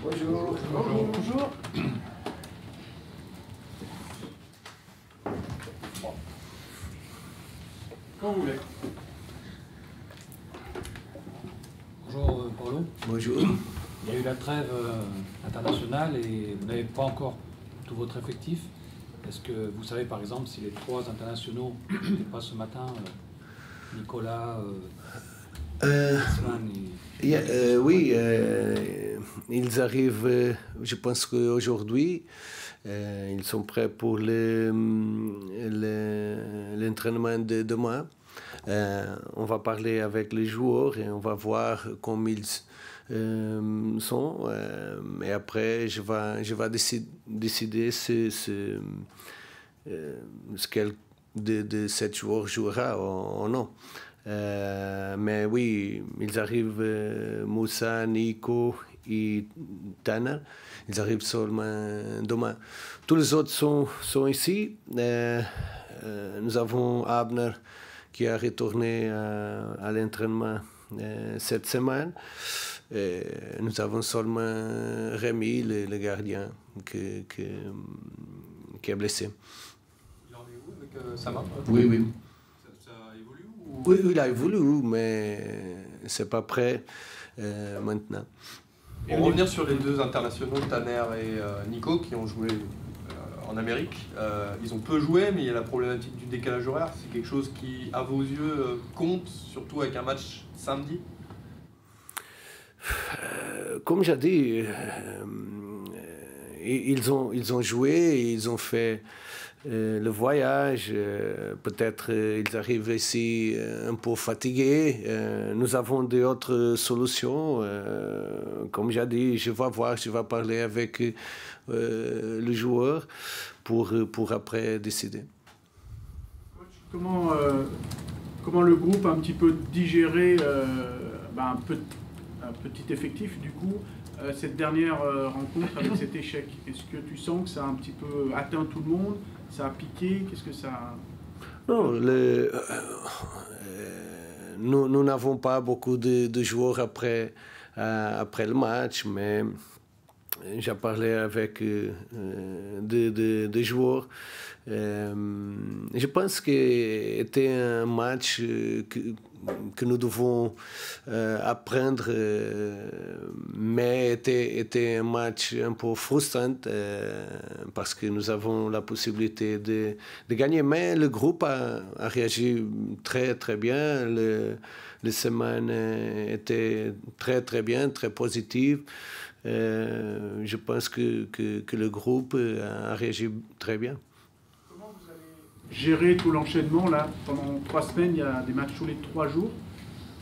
Bonjour. Bonjour. Bonjour. Quand vous voulez. Bonjour Paulo. Bonjour. Il y a eu la trêve internationale et vous n'avez pas encore tout votre effectif. Est-ce que vous savez par exemple si les 3 internationaux n'étaient pas ce matin, Nicolas, Svan et... Oui, ils arrivent, je pense qu'aujourd'hui, ils sont prêts pour l'entraînement de demain. On va parler avec les joueurs et on va voir comment ils sont. Et après, je vais décider ce quel de 7 joueurs jouera ou non. Mais oui, ils arrivent, Moussa, Nico et Tanner, ils arrivent seulement demain. Tous les autres sont ici. Nous avons Abner qui a retourné à l'entraînement cette semaine. Et nous avons seulement Rémi, le gardien, qui est blessé. Il en est où avec Sama? Oui, oui. Ça évolue ou... Oui, il a évolué, mais c'est pas prêt maintenant. Pour revenir sur les 2 internationaux, Tanner et Nico, qui ont joué en Amérique, ils ont peu joué, mais il y a la problématique du décalage horaire. C'est quelque chose qui, à vos yeux, compte, surtout avec un match samedi? Comme j'ai dit, ils ont joué, ils ont fait le voyage. Peut-être ils arrivent ici un peu fatigués. Nous avons d'autres solutions. Comme j'ai dit, je vais voir, je vais parler avec le joueur pour après décider. Comment le groupe a un petit peu digéré un petit effectif, du coup, cette dernière rencontre avec cet échec? Est-ce que tu sens que ça a un petit peu atteint tout le monde? Ça a piqué? Qu'est-ce que ça... Non, nous n'avons pas beaucoup de joueurs après le match, mais j'ai parlé avec des joueurs. Je pense que c'était un match que nous devons apprendre, mais était un match un peu frustrant parce que nous avons la possibilité de gagner. Mais le groupe a réagi très très bien. Les semaines étaient très très bien, très positives. Je pense que le groupe a réagi très bien. Comment vous allez gérer tout l'enchaînement là? Pendant 3 semaines, il y a des matchs tous les 3 jours.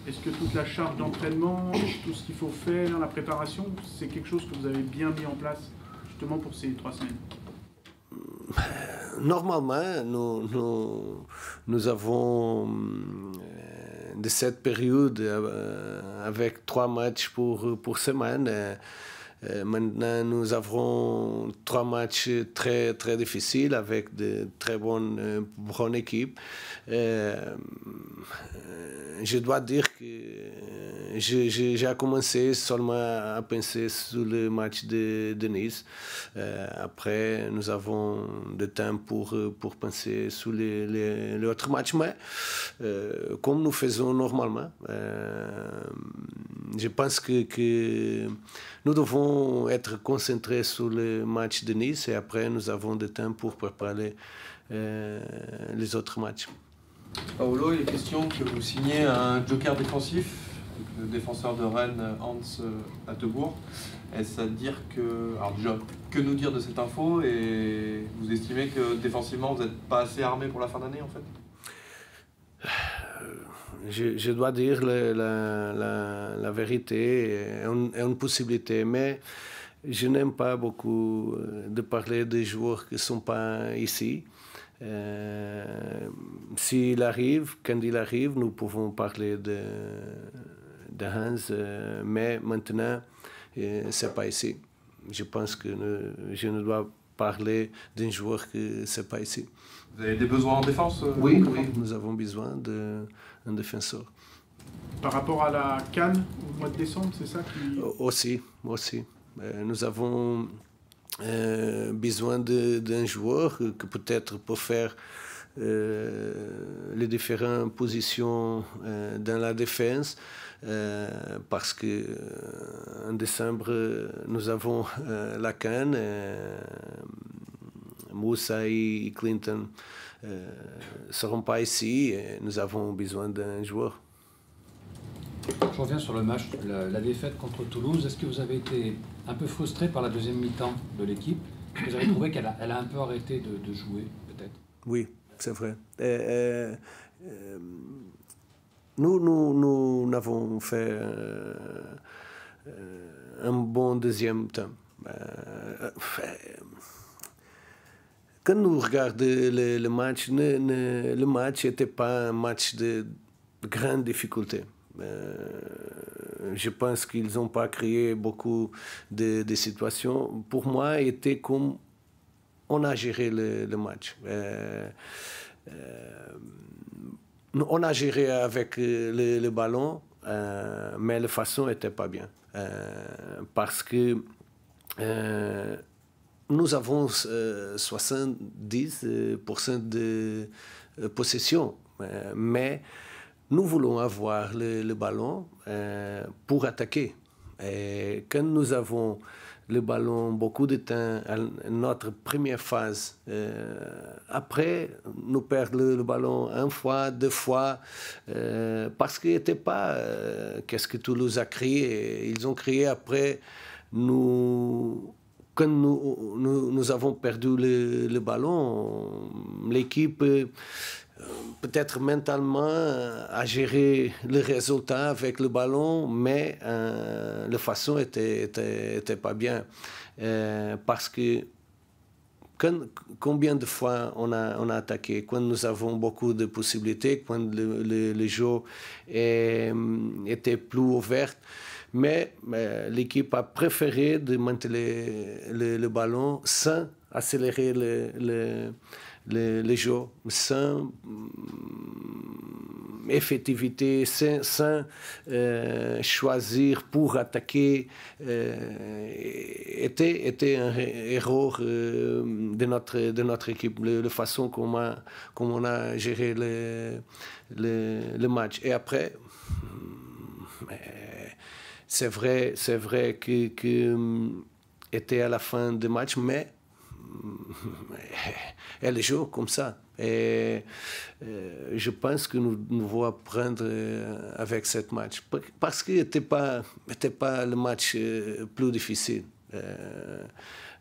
Est-ce que toute la charge d'entraînement, tout ce qu'il faut faire, la préparation, c'est quelque chose que vous avez bien mis en place justement pour ces 3 semaines? Normalement, nous avons de cette période avec 3 matchs pour semaine. Maintenant, nous avons 3 matchs très, très difficiles avec de très bonnes équipes. Je dois dire que j'ai commencé seulement à penser sur le match de Nice. Après, nous avons du temps pour penser sur les autres matchs, mais comme nous faisons normalement, je pense que nous devons être concentrés sur le match de Nice et après nous avons du temps pour préparer les autres matchs. Paolo, il est question que vous signez un joker défensif, le défenseur de Rennes, Hans Attebourg. Est-ce à dire que... Alors déjà, que nous dire de cette info et vous estimez que défensivement vous n'êtes pas assez armé pour la fin d'année en fait? Je dois dire la vérité est une possibilité, mais je n'aime pas beaucoup de parler des joueurs qui ne sont pas ici. S'il arrive, quand il arrive, nous pouvons parler de Hans, mais maintenant, ce n'est pas ici. Je pense que je ne dois parler d'un joueur qui n'est pas ici. Vous avez des besoins en défense? Oui, nous avons besoin d'un défenseur. Par rapport à la CAN au mois de décembre, c'est ça qui... Aussi. Nous avons besoin d'un joueur que peut-être peut faire les différentes positions dans la défense, parce que en décembre nous avons la CAN. Moussa et Clinton ne seront pas ici et nous avons besoin d'un joueur. Je reviens sur le match, la défaite contre Toulouse. Est-ce que vous avez été un peu frustré par la deuxième mi-temps de l'équipe? Est-ce que vous avez trouvé qu'elle a un peu arrêté de jouer, peut-être? Oui, c'est vrai. Nous avons fait un bon deuxième temps. Quand nous regardons le match, le match n'était pas un match de grande difficulté. Je pense qu'ils n'ont pas créé beaucoup de situations. Pour moi, c'était comme on a géré le match. On a géré avec le ballon, mais la façon n'était pas bien. Parce que nous avons 70% de possession, mais nous voulons avoir le ballon pour attaquer. Et quand nous avons le ballon beaucoup de temps à notre première phase, après nous perdons le ballon une fois, deux fois, parce qu'il n'était pas qu'est-ce que Toulouse a créé. Ils ont créé après quand nous avons perdu le ballon, l'équipe peut-être mentalement a géré le résultat avec le ballon, mais la façon était pas bien. Parce que combien de fois on a attaqué, quand nous avons beaucoup de possibilités, quand le jeu était plus ouvert, mais l'équipe a préféré de maintenir le ballon sans accélérer le jeu, sans effectivité, sans choisir pour attaquer. Était une erreur de notre équipe, la façon comme on a géré le match. Et après, c'est vrai que était à la fin du match, mais elle joue comme ça. Et je pense que nous devons apprendre avec ce match. Parce qu'il n'était pas le match plus difficile.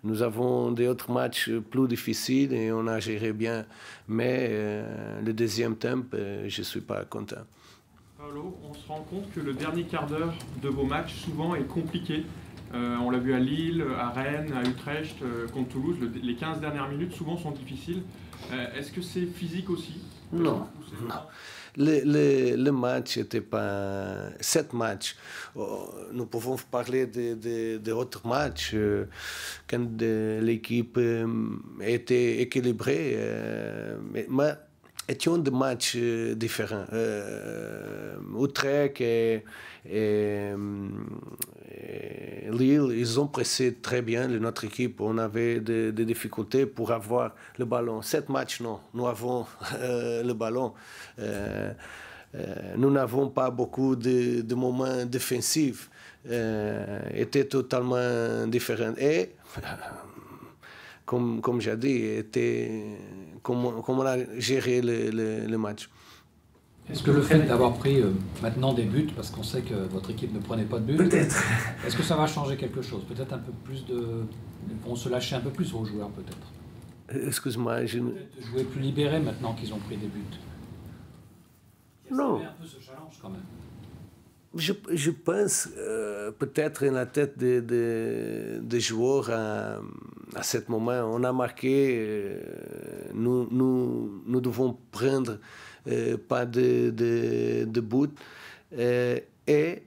Nous avons d'autres matchs plus difficiles et on a géré bien. Mais le deuxième temps, je ne suis pas content. Paolo, on se rend compte que le dernier quart d'heure de vos matchs souvent est compliqué. On l'a vu à Lille, à Rennes, à Utrecht, contre Toulouse. Les 15 dernières minutes souvent sont difficiles. Est-ce que c'est physique aussi? Non. Le match n'était pas... Cet match, nous pouvons parler d'autres matchs quand l'équipe était équilibrée. Mais étions des matchs différents. Utrecht et Lille, ils ont pressé très bien notre équipe. On avait des difficultés pour avoir le ballon. Cet match, non. Nous avons le ballon. Nous n'avons pas beaucoup de moments défensifs. Était totalement différent. Et comme j'ai dit, comment on a géré le match. Est-ce que le fait d'avoir pris maintenant des buts, parce qu'on sait que votre équipe ne prenait pas de buts, peut-être, est-ce que ça va changer quelque chose? Peut-être un peu plus vont se lâcher un peu plus aux joueurs, peut-être? Excuse-moi, Peut-être jouer plus libéré maintenant qu'ils ont pris des buts. Non. Il y a un peu ce challenge quand même. Je pense peut-être dans la tête des joueurs à ce moment. On a marqué, nous devons prendre pas de but. Et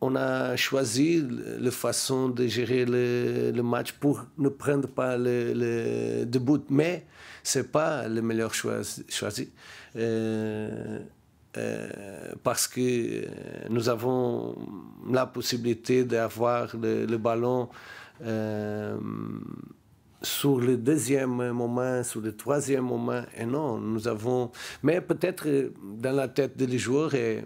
on a choisi la façon de gérer le match pour ne prendre pas de but. Mais ce n'est pas le meilleur choisi. parce que nous avons la possibilité d'avoir le ballon sur le deuxième moment, sur le troisième moment, et non, nous avons... Mais peut-être dans la tête des joueurs est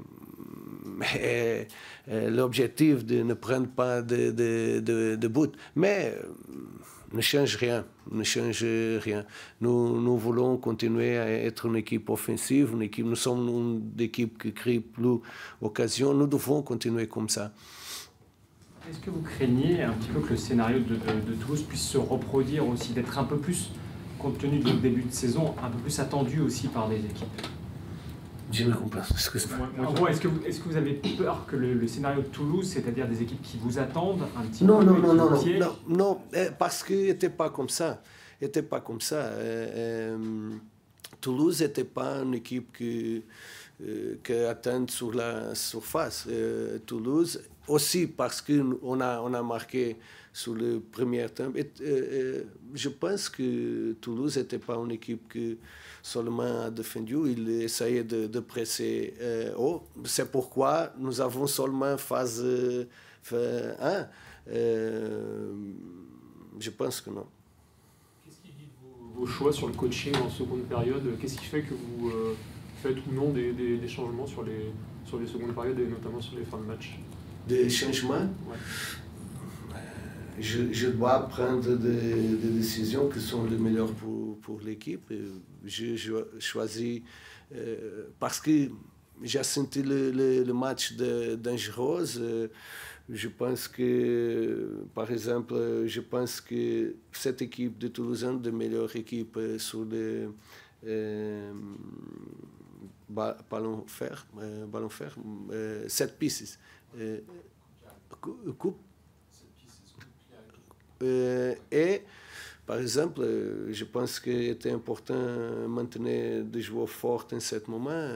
l'objectif de ne prendre pas de but. Mais ne change rien, ne change rien. Nous voulons continuer à être une équipe offensive, nous sommes une équipe qui crée plus d'occasions, nous devons continuer comme ça. Est-ce que vous craignez un petit peu que le scénario de Toulouse puisse se reproduire aussi, d'être un peu plus, compte tenu de notre début de saison, un peu plus attendu aussi par les équipes? Je ne comprends pas, excuse-moi. En gros, est-ce que vous avez peur que le scénario de Toulouse, c'est-à-dire des équipes qui vous attendent un petit peu, non, parce qu'il n'était pas comme ça. Toulouse n'était pas une équipe qui attend sur la surface. Toulouse, aussi parce qu'on a marqué sur le premier temps. Je pense que Toulouse n'était pas une équipe qui seulement a défendu, il essayait de presser haut. C'est pourquoi nous avons seulement phase 1. Je pense que non. Qu'est-ce qui dit de vos choix sur le coaching en seconde période? Qu'est-ce qui fait que vous faites ou non des changements sur les secondes périodes et notamment sur les fins de match? Des changements? Ouais. Je dois prendre des décisions qui sont les meilleures pour l'équipe. Je choisis parce que j'ai senti le match dangereux. Je pense que, par exemple, cette équipe de Toulouse est la meilleure équipe sur le ballon fer, 7 pistes. Coupe. Et, par exemple, je pense qu'il était important de maintenir des joueurs forts en ce moment.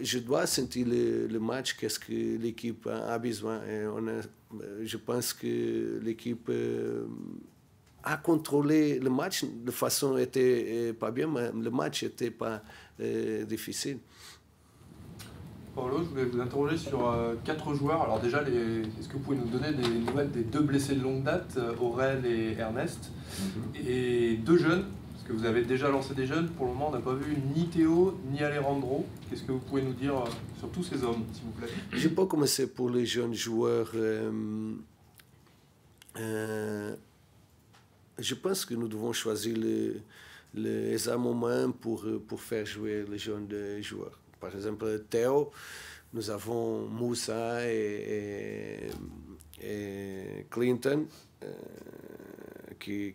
Je dois sentir le match, qu'est-ce que l'équipe a besoin. Et je pense que l'équipe a contrôlé le match. De façon n'était pas bien, mais le match n'était pas difficile. Paolo, je voulais vous interroger sur 4 joueurs. Alors déjà, est-ce que vous pouvez nous donner des nouvelles des 2 blessés de longue date, Aurel et Ernest, et 2 jeunes, parce que vous avez déjà lancé des jeunes. Pour le moment, on n'a pas vu ni Théo ni Alejandro. Qu'est-ce que vous pouvez nous dire sur tous ces hommes, s'il vous plaît? Je peux commencer pour les jeunes joueurs. Je pense que nous devons choisir les moments pour faire jouer les jeunes joueurs. Par exemple, Théo, nous avons Moussa et Clinton qui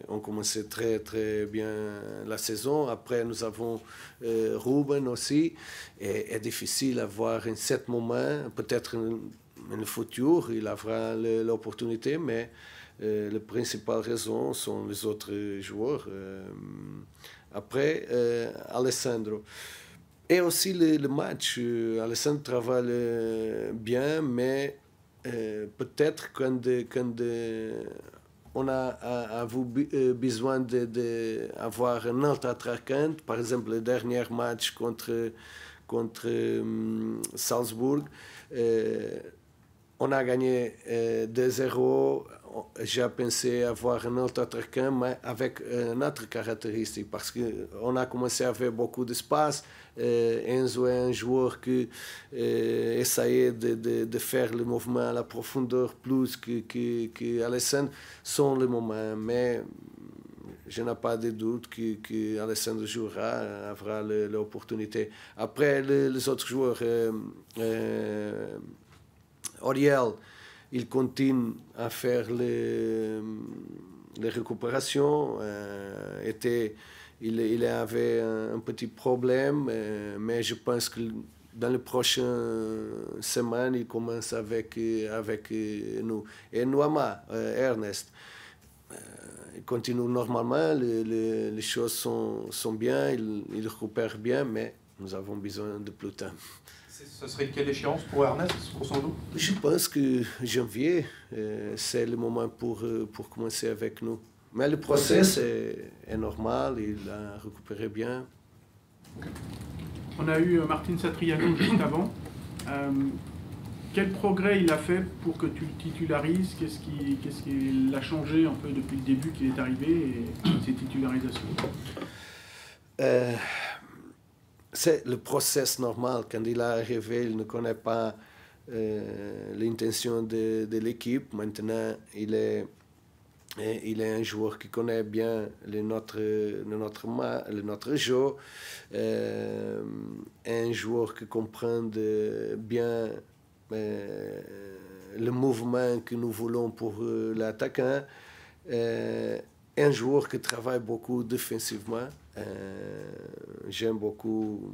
ont commencé très très bien la saison. Après, nous avons Ruben aussi. Et c'est difficile à voir en ce moment. Peut-être dans le futur, il aura l'opportunité, mais les principales raisons sont les autres joueurs. Après, Alessandro. Et aussi le match, Alessandro travaille bien, mais peut-être quand on a besoin d'avoir un autre attaquant, par exemple le dernier match contre Salzbourg, on a gagné 2-0. J'ai pensé avoir un autre attaquant, mais avec une autre caractéristique, parce qu'on a commencé à avoir beaucoup d'espace. Enzo est un joueur qui essayait de faire le mouvement à la profondeur plus que Alessandro sans le moment. Mais je n'ai pas de doute que Alessandro jouera, aura l'opportunité. Après, les autres joueurs, Auriel, il continue à faire les récupérations. Il avait un petit problème, mais je pense que dans les prochaines semaines, il commence avec nous. Et Noama, Ernest, il continue normalement, les choses sont bien, il récupère bien, mais nous avons besoin de plus de temps. Ce serait quelle échéance pour Ernest, grosso modo? Je pense que janvier, c'est le moment pour commencer avec nous. Mais le process est normal, il a récupéré bien. Okay. On a eu Martin Satriano juste avant. Quel progrès il a fait pour que tu le titularises? Qu'est-ce qu'il a changé un peu depuis le début qu'il est arrivé et ses titularisations? C'est le process normal. Quand il est arrivé, il ne connaît pas l'intention de l'équipe. Maintenant, il est un joueur qui connaît bien notre jeu, un joueur qui comprend bien le mouvement que nous voulons pour l'attaquant, un joueur qui travaille beaucoup défensivement. J'aime beaucoup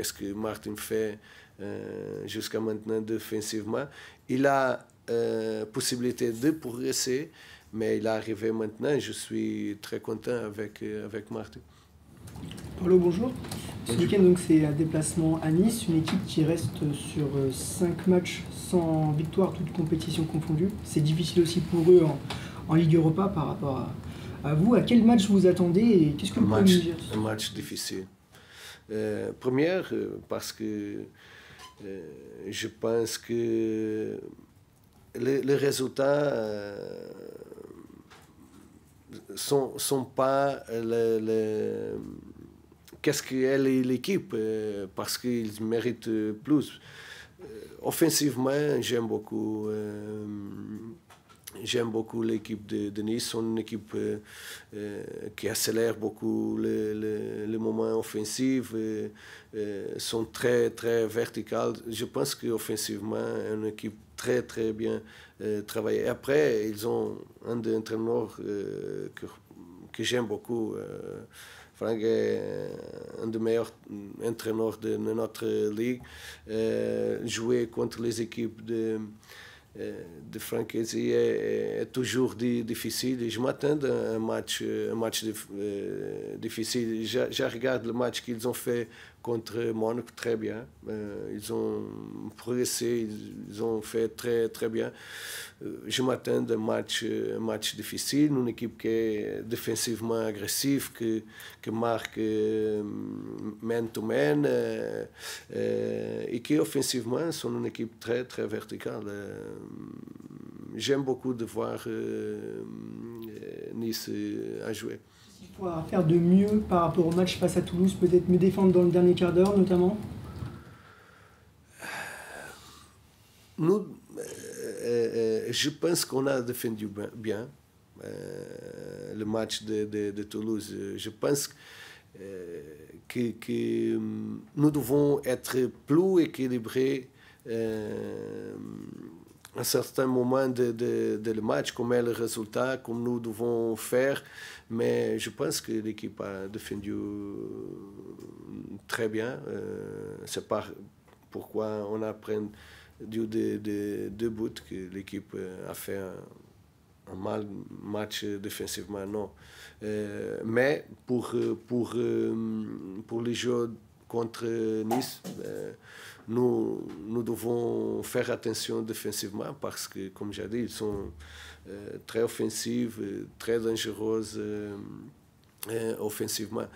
ce que Martin fait jusqu'à maintenant défensivement. Il a possibilité de progresser, mais il est arrivé maintenant. Je suis très content avec Martin. Paulo, bonjour. Ce week-end, donc, c'est un déplacement à Nice, une équipe qui reste sur 5 matchs sans victoire, toutes compétitions confondues. C'est difficile aussi pour eux en Ligue Europa par rapport à vous. À quel match vous attendez et qu'est-ce que vous pouvez nous dire? Un match difficile. Première, parce que je pense que les résultats sont pas qu'est-ce qu'est l'équipe, parce qu'ils méritent plus. Offensivement, j'aime beaucoup l'équipe de Nice. C'est une équipe qui accélère beaucoup les moments offensifs, sont très, très verticales. Je pense qu'offensivement, une équipe très, très bien travaillée. Après, ils ont un entraîneur que j'aime beaucoup. Franck est un des meilleurs entraîneurs de notre ligue. Jouer contre les équipes de Francaisie est toujours difficile. Et je m'attends à un match difficile. Je regarde le match qu'ils ont fait contre Monaco très bien. Ils ont progressé, ils ont fait très, très bien. Je m'attends à un match difficile, une équipe qui est défensivement agressive, qui marque man-to-man, et qui offensivement sont une équipe très, très verticale. J'aime beaucoup de voir Nice à jouer. Il faut faire de mieux par rapport au match face à Toulouse, peut-être mieux défendre dans le dernier quart d'heure notamment? Je pense qu'on a défendu bien le match de Toulouse. Je pense que nous devons être plus équilibrés à un certain moment de le match, comme est le résultat, comme nous devons faire. Mais je pense que l'équipe a défendu très bien. C'est pas pourquoi on a pris deux buts que l'équipe a fait un mal match défensivement, non. Mais pour les jeux contre Nice, nous devons faire attention défensivement parce que, comme j'ai dit, ils sont très offensifs, très dangereux offensivement.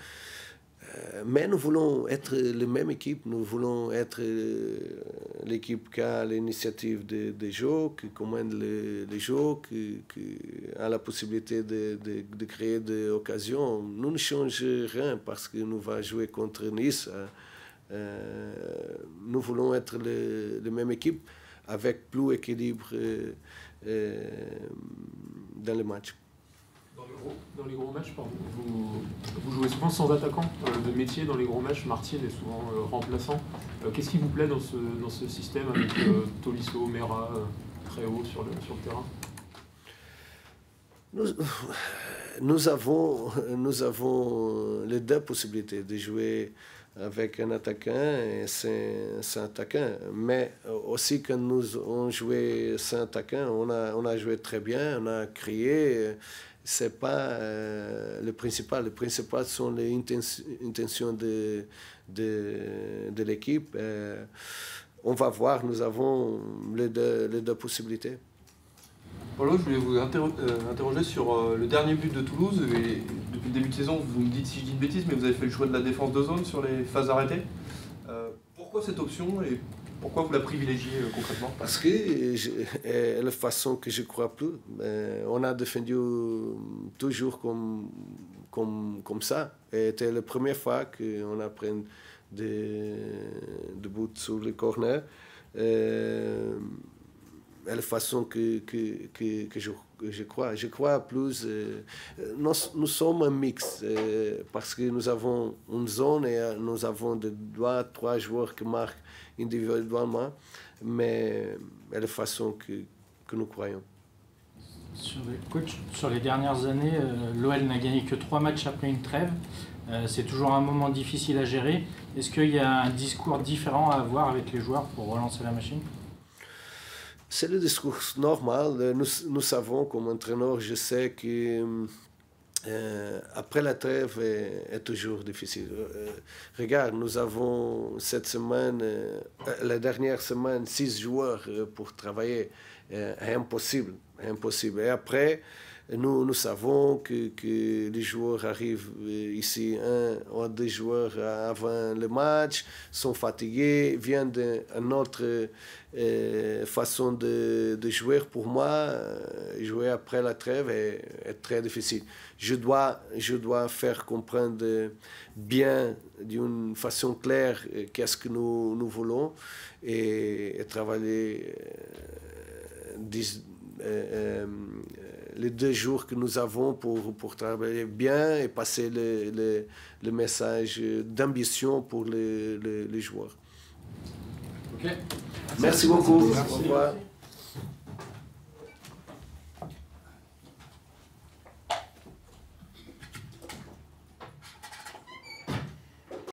Mais nous voulons être la même équipe, nous voulons être l'équipe qui a l'initiative des jeux, qui commande les jeux, qui a la possibilité de créer des occasions. Nous ne changeons rien parce que nous allons jouer contre Nice. Nous voulons être la même équipe avec plus d'équilibre dans le match. Dans les gros matchs, pardon, vous jouez souvent sans attaquant de métier dans les gros matchs. Martin est souvent remplaçant. Qu'est-ce qui vous plaît dans ce système avec Tolisso, Mera très haut sur le terrain? Nous avons les deux possibilités de jouer avec un attaquant et sans attaquant. Mais aussi quand nous avons joué sans attaquant, on a joué très bien, on a créé. C'est pas le principal. Le principal sont les intentions de l'équipe. On va voir, nous avons les deux possibilités. Paulo, je voulais vous interroger sur le dernier but de Toulouse. Et depuis le début de saison, vous me dites si je dis une bêtise, mais vous avez fait le choix de la défense de zone sur les phases arrêtées. Pourquoi cette option et pourquoi vous la privilégiez concrètement? Parce que la façon que je crois plus, on a défendu toujours comme ça. C'était la première fois qu'on a pris des buts sur le corner. La façon que je crois. Je crois plus. Nous sommes un mix parce que nous avons une zone et nous avons 2-3 joueurs qui marquent individuellement, mais la façon que nous croyons. Sur les dernières années, l'OL n'a gagné que 3 matchs après une trêve. C'est toujours un moment difficile à gérer. Est-ce qu'il y a un discours différent à avoir avec les joueurs pour relancer la machine? C'est le discours normal. Nous savons, comme entraîneur, je sais que après la trêve est toujours difficile. Regarde, nous avons cette semaine, la dernière semaine, 6 joueurs pour travailler. Impossible, impossible. Et après, nous savons que les joueurs arrivent ici, 1 ou 2 joueurs avant le match, sont fatigués, viennent d'une autre façon de jouer. Pour moi, jouer après la trêve est très difficile. Je dois faire comprendre bien, d'une façon claire, qu'est-ce que nous voulons et travailler les 2 jours que nous avons pour travailler bien et passer le message d'ambition pour les joueurs. Ok. Merci beaucoup. Merci. Au revoir.